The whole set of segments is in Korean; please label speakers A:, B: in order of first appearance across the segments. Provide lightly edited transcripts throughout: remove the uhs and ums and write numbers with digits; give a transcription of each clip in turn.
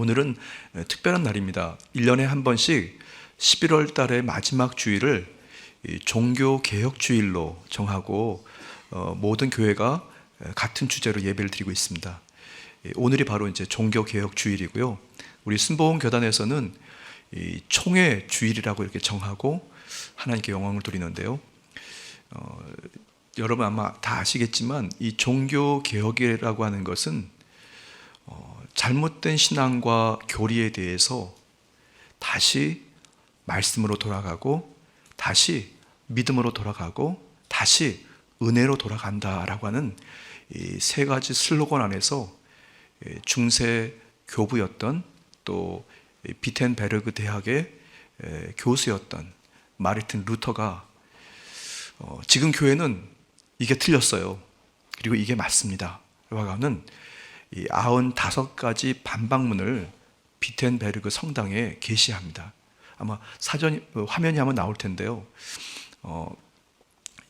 A: 오늘은 특별한 날입니다. 1년에 한 번씩 11월 달의 마지막 주일을 종교개혁주일로 정하고 모든 교회가 같은 주제로 예배를 드리고 있습니다. 오늘이 바로 이제 종교개혁주일이고요. 우리 순복음 교단에서는 총회 주일이라고 이렇게 정하고 하나님께 영광을 돌리는데요. 여러분 아마 다 아시겠지만 이 종교개혁이라고 하는 것은 잘못된 신앙과 교리에 대해서 다시 말씀으로 돌아가고 다시 믿음으로 돌아가고 다시 은혜로 돌아간다라고 하는 이 세 가지 슬로건 안에서 중세 교부였던 또 비텐베르그 대학의 교수였던 마르틴 루터가 지금 교회는 이게 틀렸어요. 그리고 이게 맞습니다. 라고 하는 이 95가지 반박문을 비텐베르그 성당에 게시합니다. 아마 사전 화면이 한번 나올 텐데요.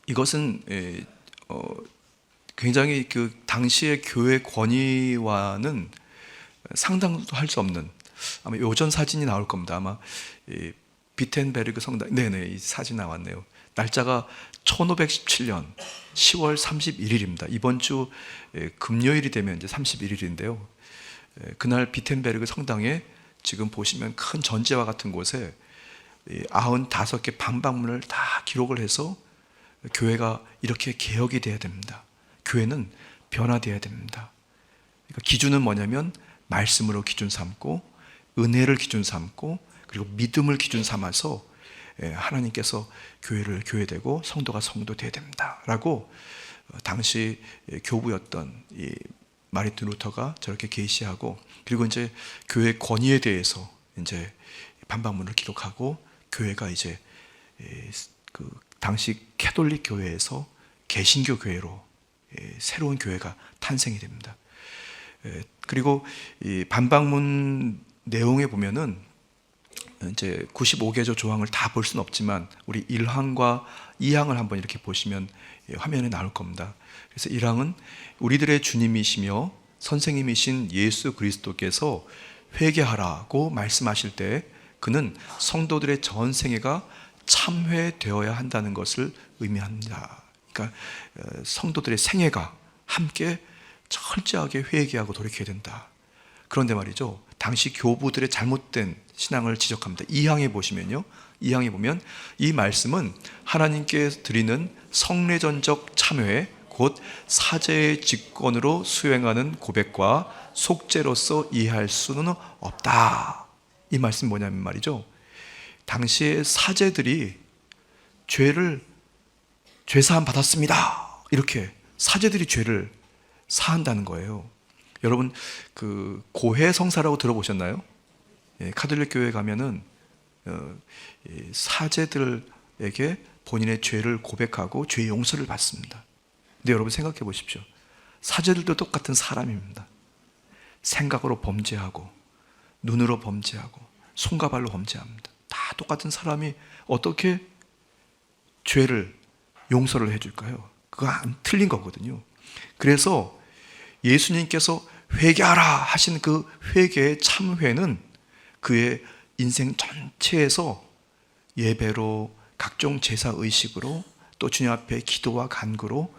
A: 이것은 굉장히 그 당시의 교회 권위와는 상상도 할 수 없는 아마 요전 사진이 나올 겁니다. 아마 비텐베르그 성당, 네네, 이 사진 나왔네요. 날짜가 1517년 10월 31일입니다. 이번 주 금요일이 되면 이제 31일인데요. 그날 비텐베르그 성당에 지금 보시면 큰 전제와 같은 곳에 95개 반박문을 다 기록을 해서 교회가 이렇게 개혁이 돼야 됩니다. 교회는 변화돼야 됩니다. 그러니까 기준은 뭐냐면 말씀으로 기준 삼고 은혜를 기준 삼고 그리고 믿음을 기준 삼아서 하나님께서 교회를 교회되고 성도가 성도 되어야 됩니다 라고 당시 교부였던 이 마르틴 루터가 저렇게 계시하고, 그리고 이제 교회 권위에 대해서 이제 반박문을 기록하고 교회가 이제 그 당시 캐톨릭 교회에서 개신교 교회로 새로운 교회가 탄생이 됩니다. 그리고 이 반박문 내용에 보면은 이제 95개조 조항을 다 볼 수는 없지만 우리 1항과 2항을 한번 이렇게 보시면 화면에 나올 겁니다. 그래서 1항은 우리들의 주님이시며 선생님이신 예수 그리스도께서 회개하라고 말씀하실 때 그는 성도들의 전 생애가 참회되어야 한다는 것을 의미합니다. 그러니까 성도들의 생애가 함께 철저하게 회개하고 돌이켜야 된다. 그런데 말이죠, 당시 교부들의 잘못된 신앙을 지적합니다. 2항에 보시면요, 2항에 보면 이 말씀은 하나님께 드리는 성례전적 참회 곧 사제의 직권으로 수행하는 고백과 속죄로서 이해할 수는 없다. 이 말씀이 뭐냐면 말이죠, 당시의 사제들이 죄사함 받았습니다, 이렇게 사제들이 죄를 사한다는 거예요. 여러분 그 고해 성사라고 들어보셨나요? 카톨릭 교회 가면은 사제들에게 본인의 죄를 고백하고 죄 용서를 받습니다. 근데 여러분 생각해 보십시오. 사제들도 똑같은 사람입니다. 생각으로 범죄하고 눈으로 범죄하고 손과 발로 범죄합니다. 다 똑같은 사람이 어떻게 죄를 용서를 해줄까요? 그거 안 틀린 거거든요. 그래서 예수님께서 회개하라 하신 그 회개의 참회는 그의 인생 전체에서 예배로 각종 제사 의식으로 또 주님 앞에 기도와 간구로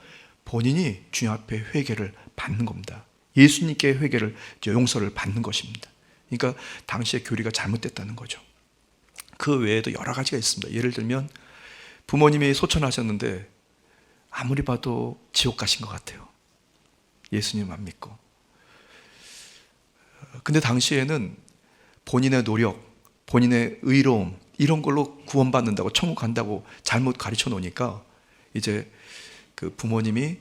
A: 본인이 주님 앞에 회개를 받는 겁니다. 예수님께 회개를 용서를 받는 것입니다. 그러니까 당시의 교리가 잘못됐다는 거죠. 그 외에도 여러 가지가 있습니다. 예를 들면 부모님이 소천하셨는데 아무리 봐도 지옥 가신 것 같아요. 예수님 안 믿고. 근데 당시에는 본인의 노력, 본인의 의로움 이런 걸로 구원받는다고 천국 간다고 잘못 가르쳐 놓으니까 이제 그 부모님이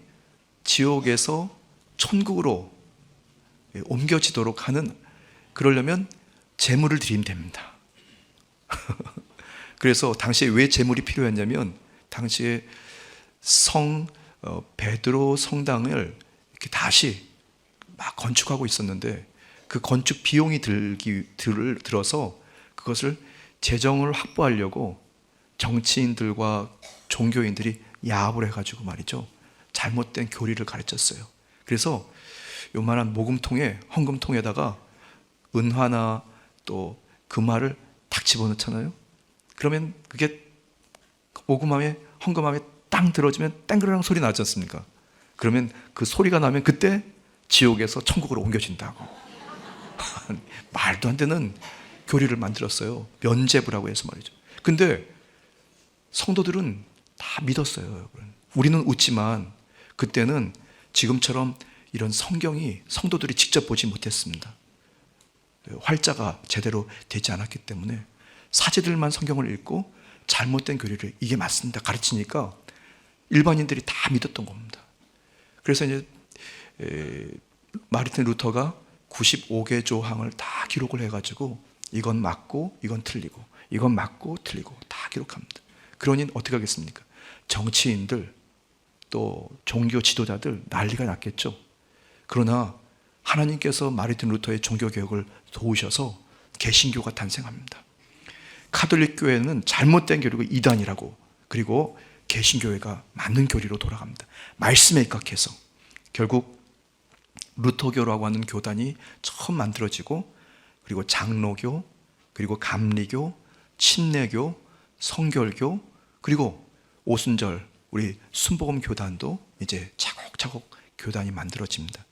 A: 지옥에서 천국으로 옮겨지도록 하는, 그러려면 제물을 드리면 됩니다. 그래서 당시에 왜 제물이 필요했냐면 당시에 베드로 성당을 이렇게 다시 막 건축하고 있었는데 그 건축 비용이 들어서 그것을 재정을 확보하려고 정치인들과 종교인들이 야합을 해가지고 말이죠, 잘못된 교리를 가르쳤어요. 그래서 요만한 모금통에, 헌금통에다가 은화나 또 금화를 딱 집어넣잖아요. 그러면 그게 오금함에 헝금함에 땅 들어지면 땡그랑 소리 나지 않습니까? 그러면 그 소리가 나면 그때 지옥에서 천국으로 옮겨진다고. 말도 안 되는 교리를 만들었어요. 면죄부라고 해서 말이죠. 근데 성도들은 다 믿었어요, 여러분. 우리는 웃지만 그때는 지금처럼 이런 성경이 성도들이 직접 보지 못했습니다. 활자가 제대로 되지 않았기 때문에 사제들만 성경을 읽고 잘못된 교리를 이게 맞습니다 가르치니까 일반인들이 다 믿었던 겁니다. 그래서 이제 마르틴 루터가 95개 조항을 다 기록을 해가지고 이건 맞고 이건 틀리고 이건 맞고 틀리고 다 기록합니다. 그러니 어떻게 하겠습니까? 정치인들 또 종교 지도자들 난리가 났겠죠. 그러나 하나님께서 마르틴 루터의 종교개혁을 도우셔서 개신교가 탄생합니다. 카톨릭 교회는 잘못된 교리고 이단이라고, 그리고 개신교회가 맞는 교리로 돌아갑니다. 말씀에 입각해서 결국 루터교라고 하는 교단이 처음 만들어지고, 그리고 장로교, 그리고 감리교, 침례교, 성결교, 그리고 오순절 우리 순복음 교단도 이제 차곡차곡 교단이 만들어집니다.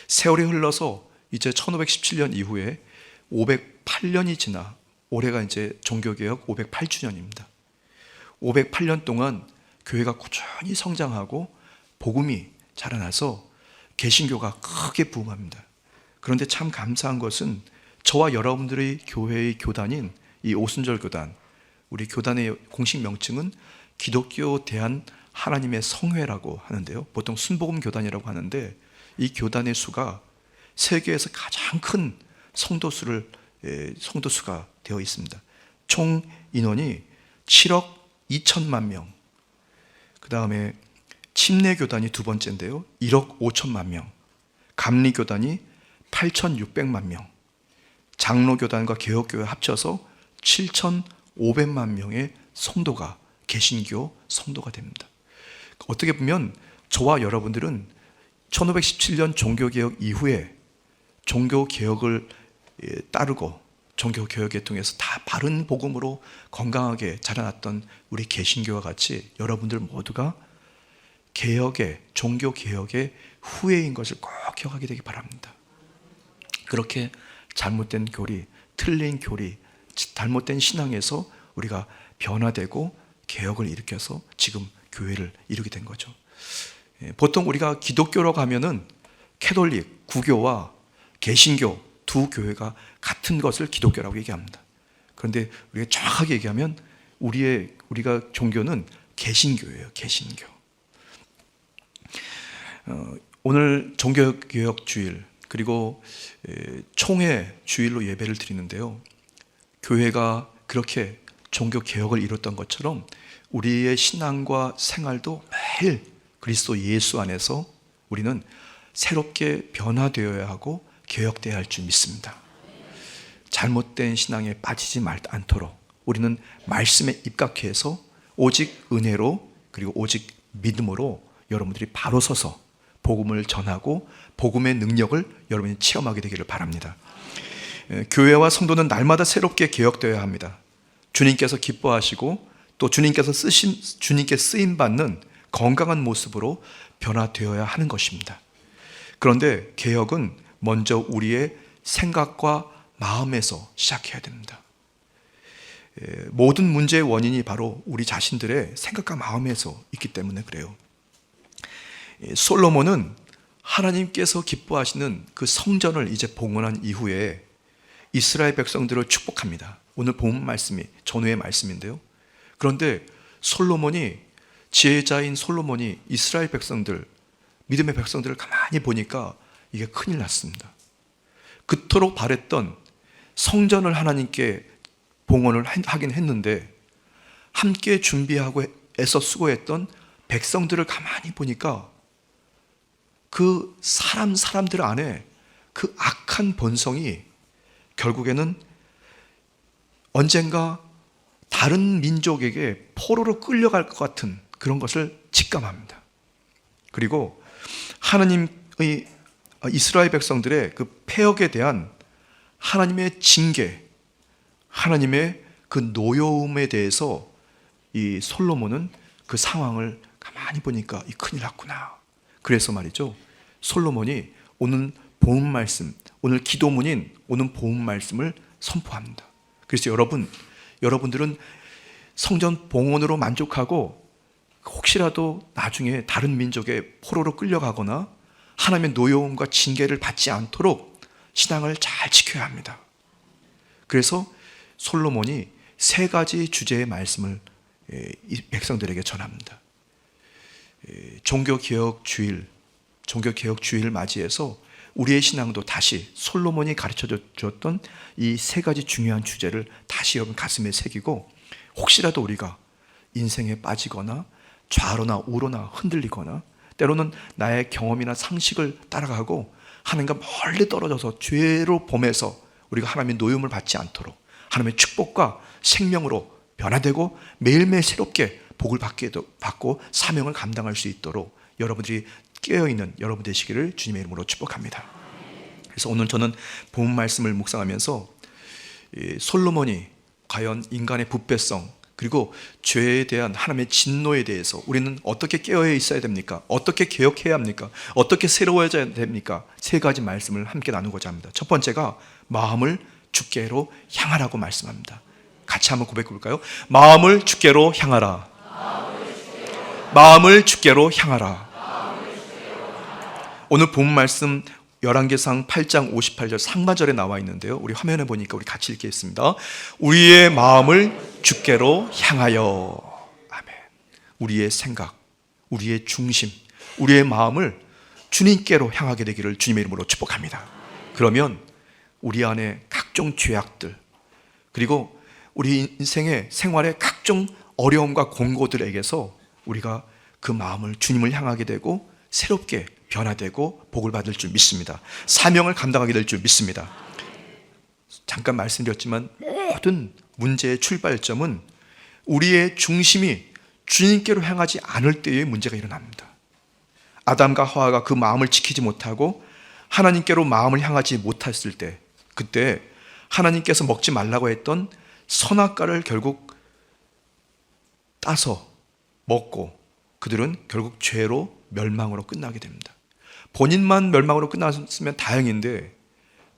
A: 세월이 흘러서 이제 1517년 이후에 508년이 지나 올해가 이제 종교개혁 508주년입니다. 508년 동안 교회가 꾸준히 성장하고 복음이 자라나서 개신교가 크게 부흥합니다. 그런데 참 감사한 것은 저와 여러분들의 교회의 교단인 이 오순절 교단, 우리 교단의 공식 명칭은 기독교 대한 하나님의 성회라고 하는데요. 보통 순복음 교단이라고 하는데 이 교단의 수가 세계에서 가장 큰 성도수가 되어 있습니다. 총 인원이 7억 2천만 명. 그 다음에 침례교단이 두 번째인데요. 1억 5천만 명. 감리교단이 8,600만 명. 장로교단과 개혁교회 합쳐서 7,500만 명의 성도가, 개신교 성도가 됩니다. 어떻게 보면 저와 여러분들은 1517년 종교개혁 이후에 종교개혁을 따르고 종교개혁에 통해서 다 바른 복음으로 건강하게 자라났던 우리 개신교와 같이 여러분들 모두가 개혁의, 종교개혁의 후예인 것을 꼭 기억하게 되기 바랍니다. 그렇게 잘못된 교리, 틀린 교리, 잘못된 신앙에서 우리가 변화되고 개혁을 일으켜서 지금 교회를 이루게 된 거죠. 보통 우리가 기독교라고 하면은 캐톨릭, 구교와 개신교 두 교회가 같은 것을 기독교라고 얘기합니다. 그런데 우리가 정확하게 얘기하면 우리가 종교는 개신교예요. 개신교. 오늘 종교개혁 주일, 그리고 총회 주일로 예배를 드리는데요. 교회가 그렇게 종교개혁을 이뤘던 것처럼 우리의 신앙과 생활도 매일 그리스도 예수 안에서 우리는 새롭게 변화되어야 하고 개혁되어야 할 줄 믿습니다. 잘못된 신앙에 빠지지 않도록 우리는 말씀에 입각해서 오직 은혜로, 그리고 오직 믿음으로 여러분들이 바로 서서 복음을 전하고 복음의 능력을 여러분이 체험하게 되기를 바랍니다. 교회와 성도는 날마다 새롭게 개혁되어야 합니다. 주님께서 기뻐하시고 또 주님께 쓰임받는 건강한 모습으로 변화되어야 하는 것입니다. 그런데 개혁은 먼저 우리의 생각과 마음에서 시작해야 됩니다. 모든 문제의 원인이 바로 우리 자신들의 생각과 마음에서 있기 때문에 그래요. 솔로몬은 하나님께서 기뻐하시는 그 성전을 이제 봉헌한 이후에 이스라엘 백성들을 축복합니다. 오늘 본 말씀이 전후의 말씀인데요. 그런데 지혜자인 솔로몬이 이스라엘 백성들, 믿음의 백성들을 가만히 보니까 이게 큰일 났습니다. 그토록 바랬던 성전을 하나님께 봉헌을 하긴 했는데 함께 준비하고 애써 수고했던 백성들을 가만히 보니까 그 사람들 안에 그 악한 본성이 결국에는 언젠가 다른 민족에게 포로로 끌려갈 것 같은 그런 것을 직감합니다. 그리고 하나님의 이스라엘 백성들의 그 패역에 대한 하나님의 징계, 하나님의 그 노여움에 대해서 이 솔로몬은 그 상황을 가만히 보니까 이 큰일 났구나. 그래서 말이죠, 솔로몬이 오늘 본문 말씀, 오늘 기도문인 오늘 본문 말씀을 선포합니다. 그래서 여러분들은 성전 봉헌으로 만족하고 혹시라도 나중에 다른 민족의 포로로 끌려가거나 하나님의 노여움과 징계를 받지 않도록 신앙을 잘 지켜야 합니다. 그래서 솔로몬이 3가지 주제의 말씀을 이 백성들에게 전합니다. 종교개혁 주일 맞이해서 우리의 신앙도 다시 솔로몬이 가르쳐 주었던 이 3가지 중요한 주제를 다시 여러분 가슴에 새기고, 혹시라도 우리가 인생에 빠지거나 좌로나 우로나 흔들리거나 때로는 나의 경험이나 상식을 따라가고 하나님과 멀리 떨어져서 죄로 범해서 우리가 하나님의 노임을 받지 않도록 하나님의 축복과 생명으로 변화되고 매일매일 새롭게 복을 받고 사명을 감당할 수 있도록 여러분들이 깨어있는 여러분 되시기를 주님의 이름으로 축복합니다. 그래서 오늘 저는 본 말씀을 묵상하면서 솔로몬이 과연 인간의 부패성 그리고 죄에 대한 하나님의 진노에 대해서 우리는 어떻게 깨어 있어야 됩니까? 어떻게 개혁해야 합니까? 어떻게 새로워져야 됩니까? 3가지 말씀을 함께 나누고자 합니다. 첫 번째가 마음을 주께로 향하라고 말씀합니다. 같이 한번 고백해 볼까요? 마음을 주께로 향하라. 마음을 주께로 향하라. 오늘 본 말씀 열왕기상 8장 58절 상반절에 나와 있는데요, 우리 화면에 보니까 우리 같이 읽겠습니다. 우리의 마음을 주께로 향하여. 아멘. 우리의 생각, 우리의 중심, 우리의 마음을 주님께로 향하게 되기를 주님의 이름으로 축복합니다. 그러면 우리 안에 각종 죄악들, 그리고 우리 인생의 생활의 각종 어려움과 공고들에게서 우리가 그 마음을 주님을 향하게 되고 새롭게 변화되고 복을 받을 줄 믿습니다. 사명을 감당하게 될 줄 믿습니다. 잠깐 말씀드렸지만 모든 문제의 출발점은 우리의 중심이 주님께로 향하지 않을 때의 문제가 일어납니다. 아담과 하와가 그 마음을 지키지 못하고 하나님께로 마음을 향하지 못했을 때, 그때 하나님께서 먹지 말라고 했던 선악과를 결국 따서 먹고 그들은 결국 죄로 멸망으로 끝나게 됩니다. 본인만 멸망으로 끝났으면 다행인데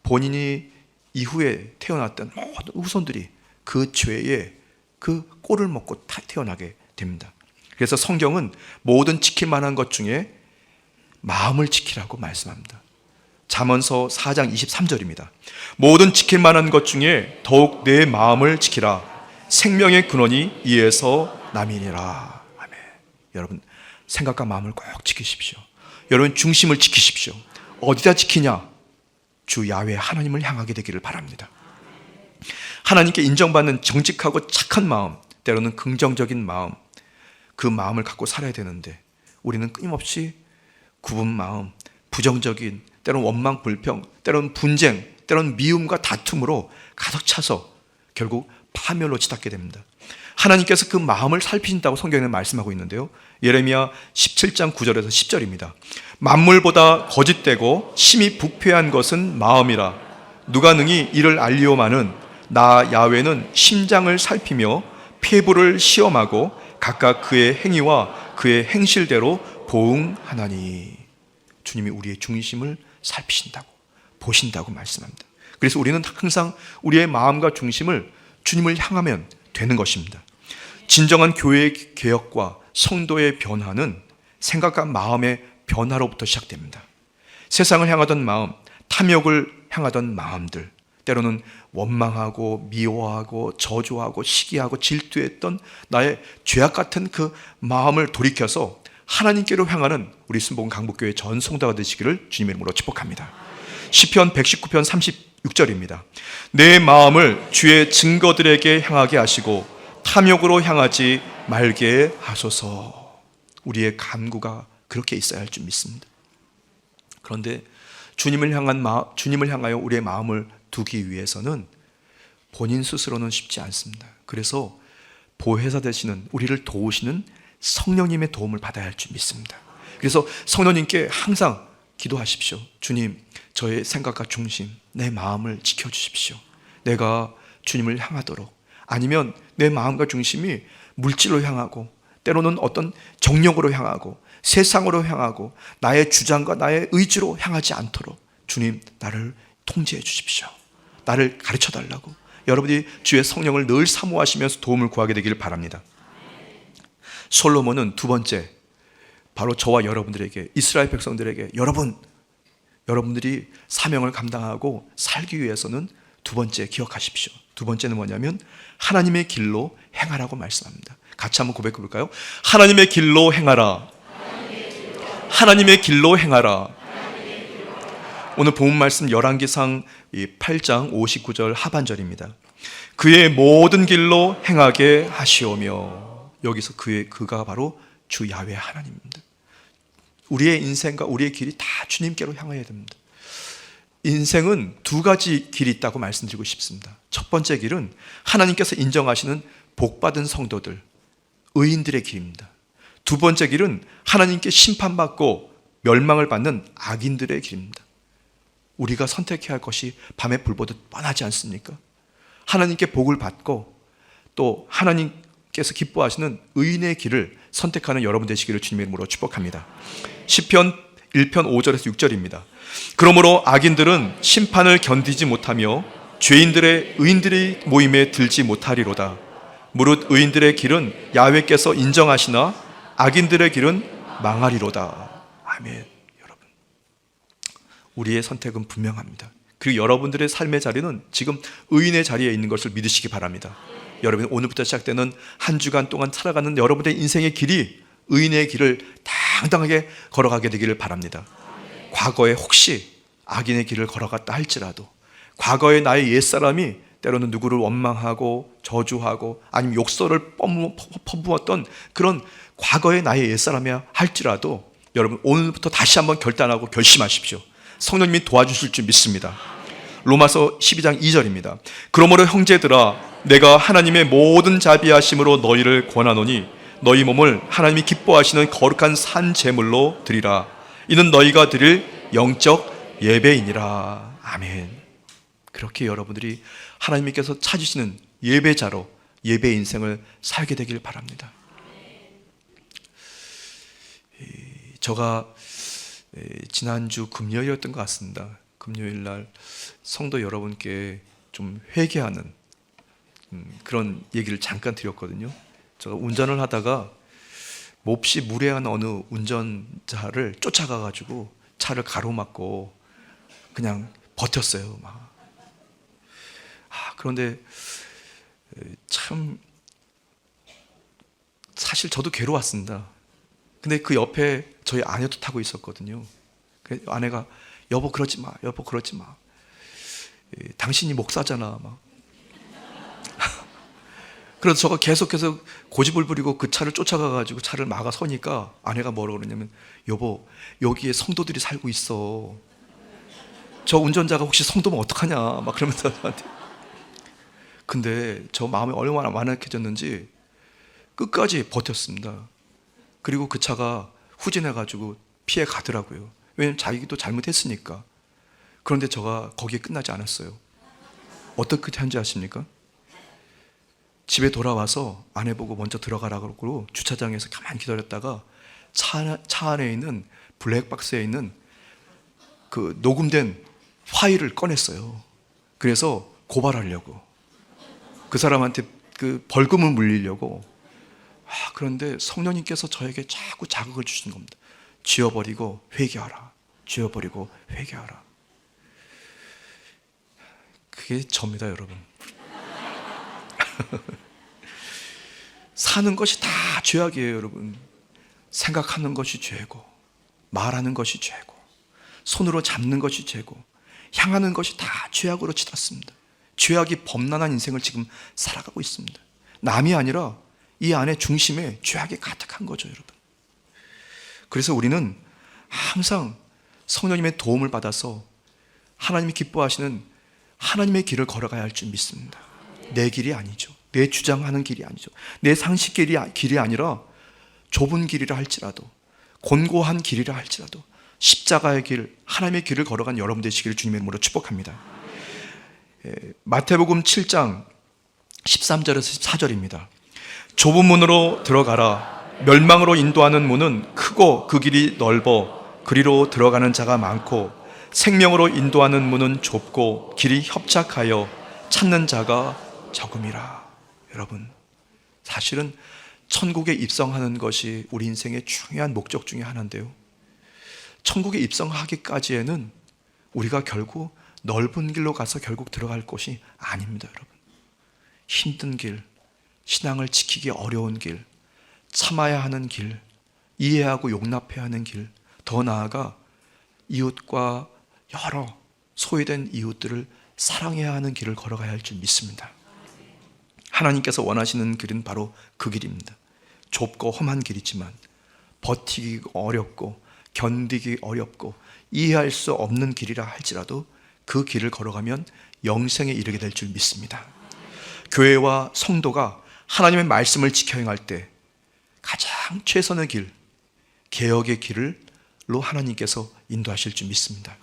A: 본인이 이후에 태어났던 모든 후손들이 그 죄의 그 꼴을 먹고 태어나게 됩니다. 그래서 성경은 모든 지킬 만한 것 중에 마음을 지키라고 말씀합니다. 잠언서 4장 23절입니다. 모든 지킬 만한 것 중에 더욱 내 마음을 지키라. 생명의 근원이 이에서 남이니라. 아멘. 여러분, 생각과 마음을 꼭 지키십시오. 여러분, 중심을 지키십시오. 어디다 지키냐? 주 야훼 하나님을 향하게 되기를 바랍니다. 하나님께 인정받는 정직하고 착한 마음, 때로는 긍정적인 마음, 그 마음을 갖고 살아야 되는데 우리는 끊임없이 굽은 마음, 부정적인, 때로는 원망, 불평, 때로는 분쟁, 때로는 미움과 다툼으로 가득 차서 결국 파멸로 치닫게 됩니다. 하나님께서 그 마음을 살피신다고 성경에는 말씀하고 있는데요, 예레미야 17장 9절에서 10절입니다. 만물보다 거짓되고 심히 부패한 것은 마음이라. 누가 능히 이를 알리오마는 나 야훼는 심장을 살피며 폐부를 시험하고 각각 그의 행위와 그의 행실대로 보응하나니. 주님이 우리의 중심을 살피신다고, 보신다고 말씀합니다. 그래서 우리는 항상 우리의 마음과 중심을 주님을 향하면 되는 것입니다. 진정한 교회의 개혁과 성도의 변화는 생각과 마음의 변화로부터 시작됩니다. 세상을 향하던 마음, 탐욕을 향하던 마음들, 때로는 원망하고 미워하고 저주하고 시기하고 질투했던 나의 죄악 같은 그 마음을 돌이켜서 하나님께로 향하는 우리 순복음 강북교회 전 성도가 되시기를 주님의 이름으로 축복합니다. 시편 119편 36절입니다. 내 마음을 주의 증거들에게 향하게 하시고 탐욕으로 향하지 말게 하소서. 우리의 간구가 그렇게 있어야 할 줄 믿습니다. 그런데 주님을 향하여 우리의 마음을 두기 위해서는 본인 스스로는 쉽지 않습니다. 그래서 보혜사 되시는, 우리를 도우시는 성령님의 도움을 받아야 할 줄 믿습니다. 그래서 성령님께 항상 기도하십시오. 주님, 저의 생각과 중심, 내 마음을 지켜주십시오. 내가 주님을 향하도록, 아니면 내 마음과 중심이 물질로 향하고 때로는 어떤 정력으로 향하고 세상으로 향하고 나의 주장과 나의 의지로 향하지 않도록 주님, 나를 통제해 주십시오. 나를 가르쳐 달라고 여러분이 주의 성령을 늘 사모하시면서 도움을 구하게 되기를 바랍니다. 솔로몬은 두 번째, 바로 저와 여러분들에게, 이스라엘 백성들에게, 여러분들이 사명을 감당하고 살기 위해서는 두 번째 기억하십시오. 두 번째는 뭐냐면 하나님의 길로 행하라고 말씀합니다. 같이 한번 고백해 볼까요? 하나님의 길로 행하라. 하나님의 길로 행하라. 오늘 본문 말씀 열왕기상 8장 59절 하반절입니다. 그의 모든 길로 행하게 하시오며, 여기서 그가 바로 주 야훼 하나님입니다. 우리의 인생과 우리의 길이 다 주님께로 향해야 됩니다. 인생은 두 가지 길이 있다고 말씀드리고 싶습니다. 첫 번째 길은 하나님께서 인정하시는 복받은 성도들, 의인들의 길입니다. 두 번째 길은 하나님께 심판받고 멸망을 받는 악인들의 길입니다. 우리가 선택해야 할 것이 밤의 불보듯 뻔하지 않습니까? 하나님께 복을 받고 또 하나님께서 기뻐하시는 의인의 길을 선택하는 여러분 되시기를 주님의 이름으로 축복합니다. 시편 1편 5절에서 6절입니다. 그러므로 악인들은 심판을 견디지 못하며 의인들의 모임에 들지 못하리로다. 무릇 의인들의 길은 야훼께서 인정하시나 악인들의 길은 망하리로다. 아멘. 여러분, 우리의 선택은 분명합니다. 그리고 여러분들의 삶의 자리는 지금 의인의 자리에 있는 것을 믿으시기 바랍니다. 여러분, 오늘부터 시작되는 한 주간 동안 살아가는 여러분의 인생의 길이 의인의 길을 당당하게 걸어가게 되기를 바랍니다. 과거에 혹시 악인의 길을 걸어갔다 할지라도, 과거에 나의 옛사람이 때로는 누구를 원망하고 저주하고 아니면 욕설을 퍼부었던 그런 과거의 나의 옛사람이야 할지라도, 여러분 오늘부터 다시 한번 결단하고 결심하십시오. 성령님이 도와주실 줄 믿습니다. 로마서 12장 2절입니다. 그러므로 형제들아, 내가 하나님의 모든 자비하심으로 너희를 권하노니 너희 몸을 하나님이 기뻐하시는 거룩한 산 제물로 드리라. 이는 너희가 드릴 영적 예배이니라. 아멘. 그렇게 여러분들이 하나님께서 찾으시는 예배자로 예배 인생을 살게 되길 바랍니다. 제가 지난주 금요일이었던 것 같습니다. 금요일 날 성도 여러분께 좀 회개하는 그런 얘기를 잠깐 드렸거든요. 제가 운전을 하다가 몹시 무례한 어느 운전자를 쫓아가가지고 차를 가로막고 그냥 버텼어요. 그런데 참 사실 저도 괴로웠습니다. 근데 그 옆에 저희 아내도 타고 있었거든요. 아내가 여보 그러지 마, 여보 그러지 마. 당신이 목사잖아. 그래서 제가 계속해서 고집을 부리고 그 차를 쫓아가가지고 차를 막아 서니까 아내가 뭐라고 그러냐면, 여보 여기에 성도들이 살고 있어. 저 운전자가 혹시 성도면 어떡하냐 막 그러면서 저한테. 근데 저 마음이 얼마나 완악해졌는지 끝까지 버텼습니다. 그리고 그 차가 후진해가지고 피해 가더라고요. 왜냐면 자기도 잘못했으니까. 그런데 제가 거기에 끝나지 않았어요. 어떻게 한지 아십니까? 집에 돌아와서 아내 보고 먼저 들어가라고 그러고 주차장에서 가만히 기다렸다가 차 안에 있는 블랙박스에 있는 그 녹음된 파일을 꺼냈어요. 그래서 고발하려고, 그 사람한테 그 벌금을 물리려고. 그런데 성령님께서 저에게 자꾸 자극을 주시는 겁니다. 지워버리고 회개하라, 지워버리고 회개하라. 그게 접니다, 여러분. 사는 것이 다 죄악이에요, 여러분. 생각하는 것이 죄고, 말하는 것이 죄고, 손으로 잡는 것이 죄고, 향하는 것이 다 죄악으로 치닫습니다. 죄악이 범람한 인생을 지금 살아가고 있습니다. 남이 아니라 이 안에 중심에 죄악이 가득한 거죠, 여러분. 그래서 우리는 항상 성령님의 도움을 받아서 하나님이 기뻐하시는 하나님의 길을 걸어가야 할 줄 믿습니다. 내 길이 아니죠. 내 주장하는 길이 아니죠. 내 상식 길이 아니라 좁은 길이라 할지라도, 곤고한 길이라 할지라도 십자가의 길, 하나님의 길을 걸어간 여러분 되시기를 주님의 이름으로 축복합니다. 마태복음 7장 13절에서 14절입니다. 좁은 문으로 들어가라. 멸망으로 인도하는 문은 크고 그 길이 넓어 그리로 들어가는 자가 많고, 생명으로 인도하는 문은 좁고 길이 협착하여 찾는 자가 적음이라. 여러분, 사실은 천국에 입성하는 것이 우리 인생의 중요한 목적 중에 하나인데요, 천국에 입성하기까지에는 우리가 결국 넓은 길로 가서 결국 들어갈 곳이 아닙니다. 여러분, 힘든 길, 신앙을 지키기 어려운 길, 참아야 하는 길, 이해하고 용납해야 하는 길, 더 나아가 이웃과 여러 소외된 이웃들을 사랑해야 하는 길을 걸어가야 할 줄 믿습니다. 하나님께서 원하시는 길은 바로 그 길입니다. 좁고 험한 길이지만 버티기 어렵고 견디기 어렵고 이해할 수 없는 길이라 할지라도 그 길을 걸어가면 영생에 이르게 될 줄 믿습니다. 교회와 성도가 하나님의 말씀을 지켜 행할 때 가장 최선의 길, 개혁의 길로 하나님께서 인도하실 줄 믿습니다.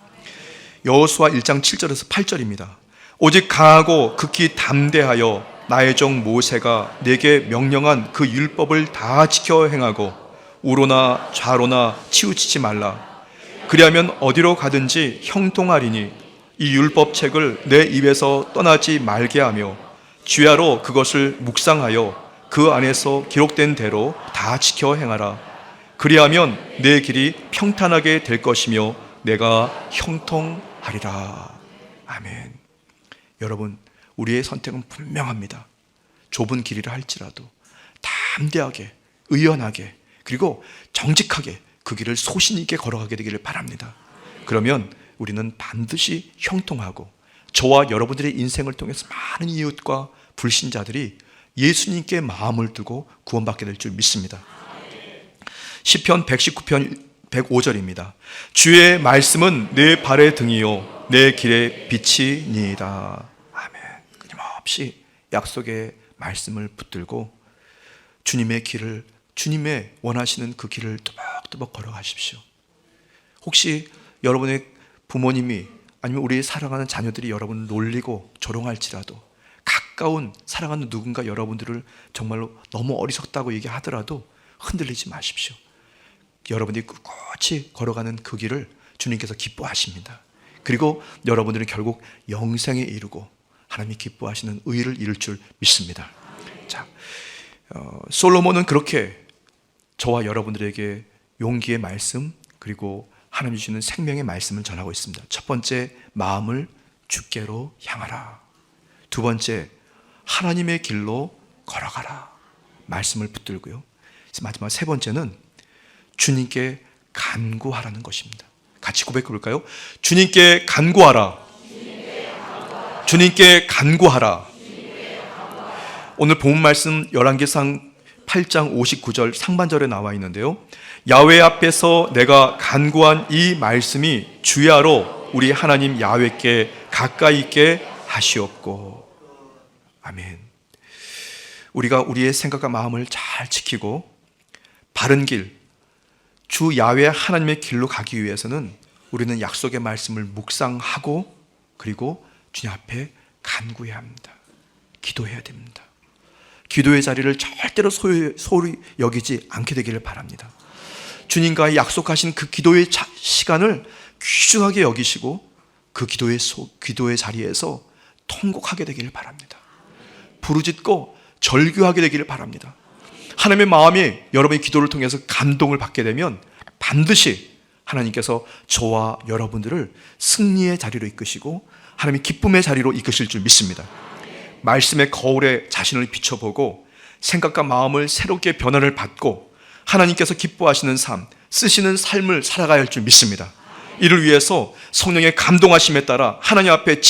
A: 여호수아 1장 7절에서 8절입니다. 오직 강하고 극히 담대하여 나의 종 모세가 내게 명령한 그 율법을 다 지켜 행하고 우로나 좌로나 치우치지 말라. 그리하면 어디로 가든지 형통하리니 이 율법책을 내 입에서 떠나지 말게 하며 주야로 그것을 묵상하여 그 안에서 기록된 대로 다 지켜 행하라. 그리하면 내 길이 평탄하게 될 것이며 내가 형통하리라. 아멘. 여러분, 우리의 선택은 분명합니다. 좁은 길이라 할지라도 담대하게, 의연하게, 그리고 정직하게 그 길을 소신 있게 걸어가게 되기를 바랍니다. 그러면 우리는 반드시 형통하고 저와 여러분들의 인생을 통해서 많은 이웃과 불신자들이 예수님께 마음을 두고 구원받게 될 줄 믿습니다. 시편 119편 105절입니다. 주의 말씀은 내 발의 등이요 내 길의 빛이니이다. 아멘. 끊임없이 약속의 말씀을 붙들고 주님의 길을, 주님의 원하시는 그 길을 뚜벅뚜벅 걸어가십시오. 혹시 여러분의 부모님이 아니면 우리 사랑하는 자녀들이 여러분을 놀리고 조롱할지라도, 가까운 사랑하는 누군가 여러분들을 정말로 너무 어리석다고 얘기하더라도 흔들리지 마십시오. 여러분이 꿋꿋이 걸어가는 그 길을 주님께서 기뻐하십니다. 그리고 여러분들은 결국 영생에 이르고 하나님이 기뻐하시는 의를 이룰 줄 믿습니다. 자, 솔로몬은 그렇게 저와 여러분들에게 용기의 말씀, 그리고 하나님 주시는 생명의 말씀을 전하고 있습니다. 첫 번째, 마음을 주께로 향하라. 두 번째, 하나님의 길로 걸어가라. 말씀을 붙들고요. 마지막 세 번째는 주님께 간구하라는 것입니다. 같이 고백해 볼까요? 주님께 간구하라. 주님께 간구하라. 오늘 본문 말씀 열왕기상 8장 59절 상반절에 나와 있는데요, 야훼 앞에서 내가 간구한 이 말씀이 주야로 우리 하나님 야훼께 가까이 있게 하시옵고. 아멘. 우리가 우리의 생각과 마음을 잘 지키고 바른 길, 주 야훼 하나님의 길로 가기 위해서는 우리는 약속의 말씀을 묵상하고 그리고 주님 앞에 간구해야 합니다. 기도해야 됩니다. 기도의 자리를 절대로 소홀히 여기지 않게 되기를 바랍니다. 주님과의 약속하신 그 기도의 시간을 귀중하게 여기시고 그 기도의 자리에서 통곡하게 되기를 바랍니다. 부르짖고 절규하게 되기를 바랍니다. 하나님의 마음이 여러분의 기도를 통해서 감동을 받게 되면 반드시 하나님께서 저와 여러분들을 승리의 자리로 이끄시고 하나님의 기쁨의 자리로 이끄실 줄 믿습니다. 말씀의 거울에 자신을 비춰보고 생각과 마음을 새롭게 변화를 받고 하나님께서 기뻐하시는 삶, 쓰시는 삶을 살아가야 할 줄 믿습니다. 이를 위해서 성령의 감동하심에 따라 하나님 앞에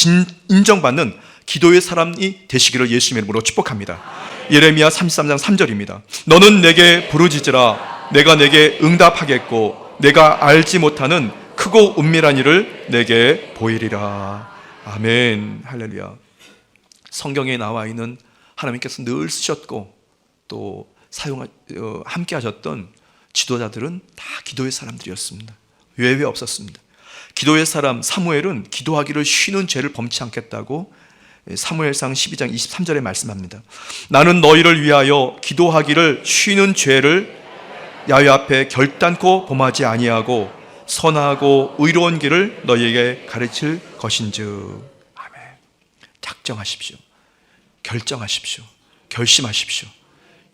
A: 인정받는 기도의 사람이 되시기를 예수님의 이름으로 축복합니다. 예레미야 33장 3절입니다. 너는 내게 부르짖으라. 내가 내게 응답하겠고 내가 알지 못하는 크고 은밀한 일을 내게 보이리라. 아멘. 할렐루야. 성경에 나와 있는 하나님께서 늘 쓰셨고 또 함께 하셨던 지도자들은 다 기도의 사람들이었습니다. 왜 없었습니다. 기도의 사람 사무엘은 기도하기를 쉬는 죄를 범치 않겠다고 사무엘상 12장 23절에 말씀합니다. 나는 너희를 위하여 기도하기를 쉬는 죄를 야훼 앞에 결단코 범하지 아니하고 선하고 의로운 길을 너희에게 가르칠 것인즉. 아멘. 작정하십시오. 결정하십시오. 결심하십시오.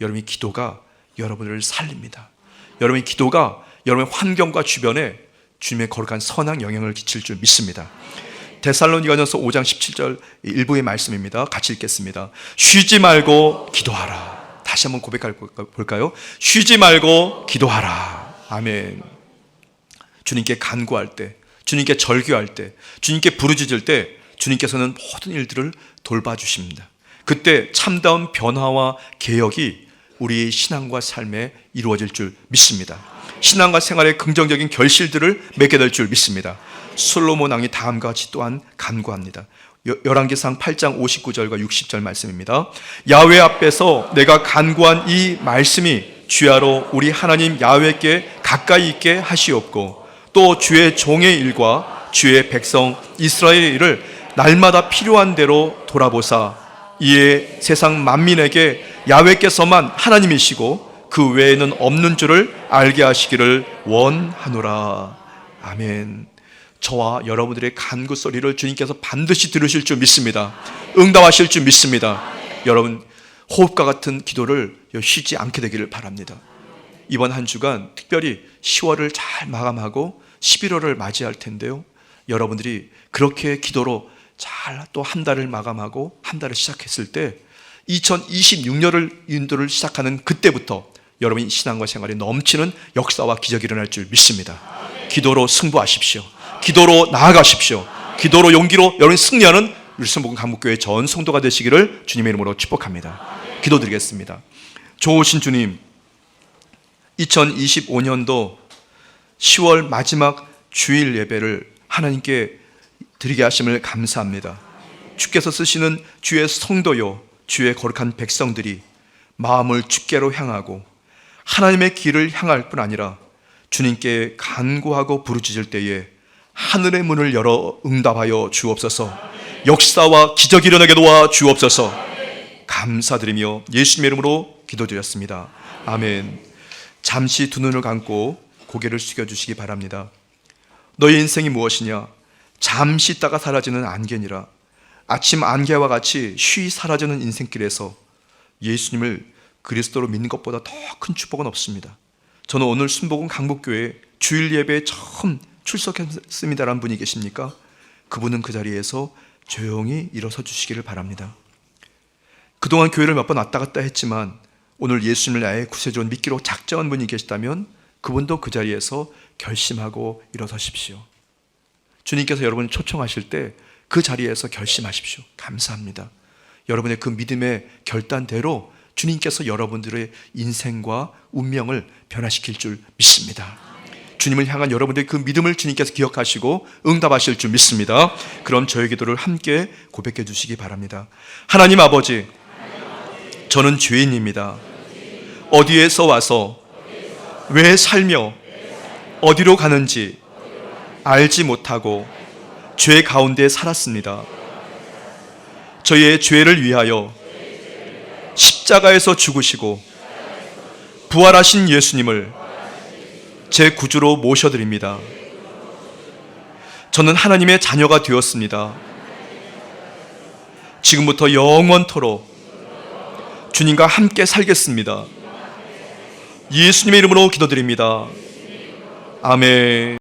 A: 여러분의 기도가 여러분을 살립니다. 여러분의 기도가 여러분의 환경과 주변에 주님의 거룩한 선한 영향을 끼칠 줄 믿습니다. 데살로니가전서 5장 17절 일부의 말씀입니다. 같이 읽겠습니다. 쉬지 말고 기도하라. 다시 한번 고백해 볼까요? 쉬지 말고 기도하라. 아멘. 주님께 간구할 때, 주님께 절규할 때, 주님께 부르짖을 때 주님께서는 모든 일들을 돌봐주십니다. 그때 참다운 변화와 개혁이 우리의 신앙과 삶에 이루어질 줄 믿습니다. 신앙과 생활의 긍정적인 결실들을 맺게 될 줄 믿습니다. 솔로몬 왕이 다음과 같이 또한 간구합니다. 열왕기상 8장 59절과 60절 말씀입니다. 야훼 앞에서 내가 간구한 이 말씀이 주야로 우리 하나님 야훼께 가까이 있게 하시옵고 또 주의 종의 일과 주의 백성 이스라엘의 일을 날마다 필요한 대로 돌아보사 이에 세상 만민에게 야훼께서만 하나님이시고 그 외에는 없는 줄을 알게 하시기를 원하노라. 아멘. 저와 여러분들의 간구 소리를 주님께서 반드시 들으실 줄 믿습니다. 응답하실 줄 믿습니다. 여러분 호흡과 같은 기도를 쉬지 않게 되기를 바랍니다. 이번 한 주간 특별히 10월을 잘 마감하고 11월을 맞이할 텐데요, 여러분들이 그렇게 기도로 잘 또 한 달을 마감하고 한 달을 시작했을 때 2026년을 인도를 시작하는 그때부터 여러분이 신앙과 생활에 넘치는 역사와 기적이 일어날 줄 믿습니다. 기도로 승부하십시오. 기도로 나아가십시오. 기도로 용기로 여러분이 승리하는 우리 순복음 강북교회 전 성도가 되시기를 주님의 이름으로 축복합니다. 기도드리겠습니다. 좋으신 주님, 2025년도 10월 마지막 주일 예배를 하나님께 드리게 하심을 감사합니다. 주께서 쓰시는 주의 성도요 주의 거룩한 백성들이 마음을 주께로 향하고 하나님의 길을 향할 뿐 아니라 주님께 간구하고 부르짖을 때에 하늘의 문을 열어 응답하여 주옵소서. 역사와 기적이 일어나게 도와 주옵소서. 감사드리며 예수님의 이름으로 기도드렸습니다. 아멘. 잠시 두 눈을 감고 고개를 숙여주시기 바랍니다. 너의 인생이 무엇이냐? 잠시 있다가 사라지는 안개니라. 아침 안개와 같이 쉬이 사라지는 인생길에서 예수님을 그리스도로 믿는 것보다 더 큰 축복은 없습니다. 저는 오늘 순복음 강북교회 주일 예배에 처음 출석했습니다라는 분이 계십니까? 그분은 그 자리에서 조용히 일어서 주시기를 바랍니다. 그동안 교회를 몇 번 왔다 갔다 했지만 오늘 예수님을 나의 구세주로 믿기로 작정한 분이 계시다면 그분도 그 자리에서 결심하고 일어서십시오. 주님께서 여러분을 초청하실 때 그 자리에서 결심하십시오. 감사합니다. 여러분의 그 믿음의 결단대로 주님께서 여러분들의 인생과 운명을 변화시킬 줄 믿습니다. 주님을 향한 여러분들의 그 믿음을 주님께서 기억하시고 응답하실 줄 믿습니다. 그럼 저의 기도를 함께 고백해 주시기 바랍니다. 하나님 아버지, 저는 죄인입니다. 어디에서 와서 왜 살며 어디로 가는지 알지 못하고 죄 가운데 살았습니다. 저희의 죄를 위하여 십자가에서 죽으시고 부활하신 예수님을 제 구주로 모셔드립니다. 저는 하나님의 자녀가 되었습니다. 지금부터 영원토록 주님과 함께 살겠습니다. 예수님의 이름으로 기도드립니다. 아멘.